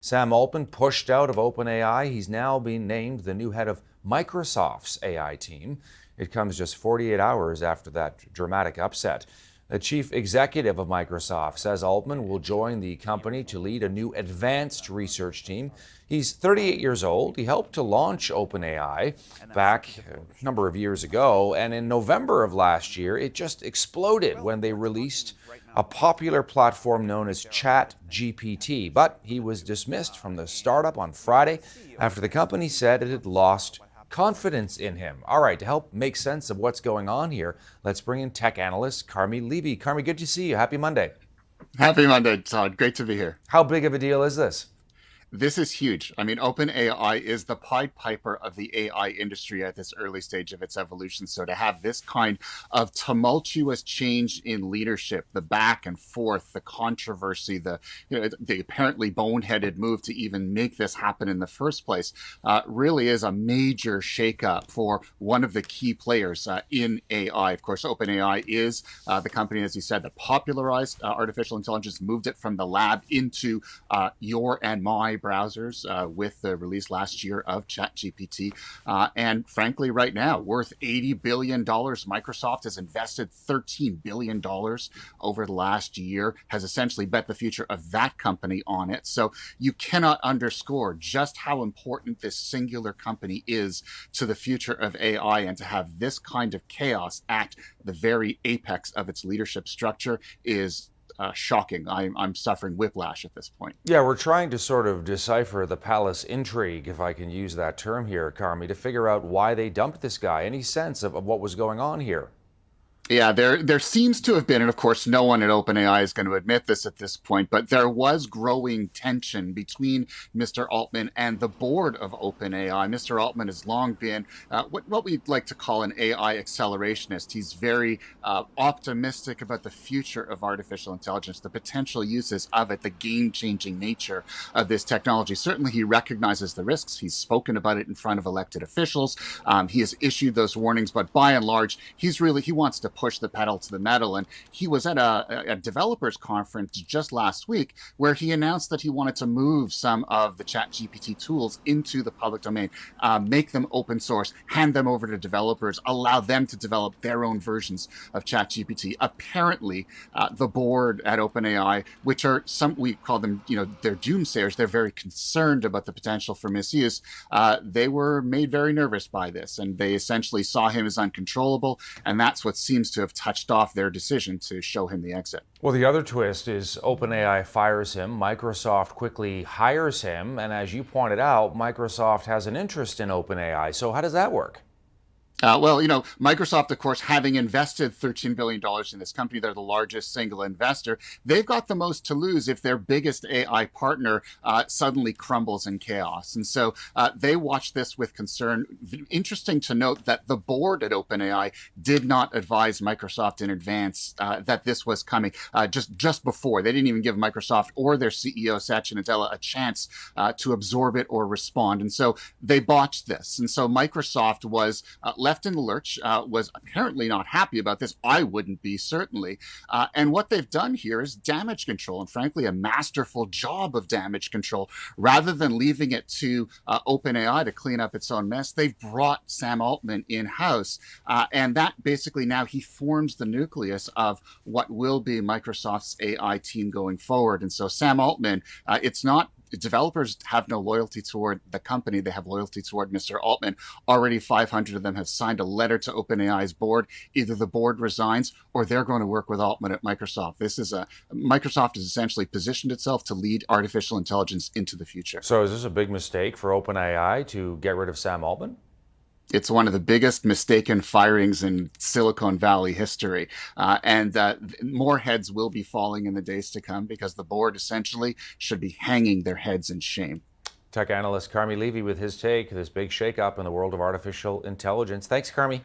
Sam Altman pushed out of OpenAI. He's now been named the new head of Microsoft's AI team. It comes just 48 hours after that dramatic upset. The chief executive of Microsoft says Altman will join the company to lead a new advanced research team. He's 38 years old. He helped to launch OpenAI back a number of years ago, and in November of last year, it just exploded when they released a popular platform known as ChatGPT. But he was dismissed from the startup on Friday after the company said it had lost confidence in him. All right, to help make sense of what's going on here, let's bring in tech analyst Carmi Levy. Carmi, good to see you. Happy Monday. Happy Monday, Todd. Great to be here. How big of a deal is this? This is huge. I mean, OpenAI is the Pied Piper of the AI industry at this early stage of its evolution. So to have this kind of tumultuous change in leadership, the back and forth, the controversy, the apparently boneheaded move to even make this happen in the first place, really is a major shakeup for one of the key players in AI. Of course, OpenAI is the company, as you said, that popularized artificial intelligence, moved it from the lab into your and my browsers with the release last year of ChatGPT. And frankly, right now, worth $80 billion. Microsoft has invested $13 billion over the last year, has essentially bet the future of that company on it. So you cannot underscore just how important this singular company is to the future of AI, and to have this kind of chaos at the very apex of its leadership structure is shocking. I'm suffering whiplash at this point. Yeah, we're trying to sort of decipher the palace intrigue, if I can use that term here, Carmi, to figure out why they dumped this guy. Any sense of what was going on here? Yeah, there seems to have been, and of course, no one at OpenAI is going to admit this at this point, but there was growing tension between Mr. Altman and the board of OpenAI. Mr. Altman has long been what we'd like to call an AI accelerationist. He's very optimistic about the future of artificial intelligence, the potential uses of it, the game-changing nature of this technology. Certainly, he recognizes the risks. He's spoken about it in front of elected officials. He has issued those warnings, but by and large, he wants to push the pedal to the metal. And he was at a developers conference just last week where he announced that he wanted to move some of the ChatGPT tools into the public domain, make them open source, hand them over to developers, allow them to develop their own versions of ChatGPT. Apparently, the board at OpenAI, which are we call them, they're doomsayers, they're very concerned about the potential for misuse. They were made very nervous by this, and they essentially saw him as uncontrollable, and that's what seems to have touched off their decision to show him the exit. Well, the other twist is OpenAI fires him, Microsoft quickly hires him, and as you pointed out, Microsoft has an interest in OpenAI. So how does that work? Microsoft, of course, having invested $13 billion in this company, they're the largest single investor. They've got the most to lose if their biggest AI partner suddenly crumbles in chaos. And so they watch this with concern. Interesting to note that the board at OpenAI did not advise Microsoft in advance that this was coming just before. They didn't even give Microsoft or their CEO, Satya Nadella, a chance to absorb it or respond. And so they botched this. And so Microsoft was left in the lurch, was apparently not happy about this. I wouldn't be, certainly. And what they've done here is damage control, and frankly, a masterful job of damage control. Rather than leaving it to OpenAI to clean up its own mess, they've brought Sam Altman in-house. And that basically now he forms the nucleus of what will be Microsoft's AI team going forward. And so Sam Altman, it's not developers have no loyalty toward the company. They have loyalty toward Mr. Altman. Already 500 of them have signed a letter to OpenAI's board. Either the board resigns or they're going to work with Altman at Microsoft. Microsoft has essentially positioned itself to lead artificial intelligence into the future. So is this a big mistake for OpenAI to get rid of Sam Altman? It's one of the biggest mistaken firings in Silicon Valley history. And more heads will be falling in the days to come because the board essentially should be hanging their heads in shame. Tech analyst Carmi Levy with his take, this big shakeup in the world of artificial intelligence. Thanks, Carmi.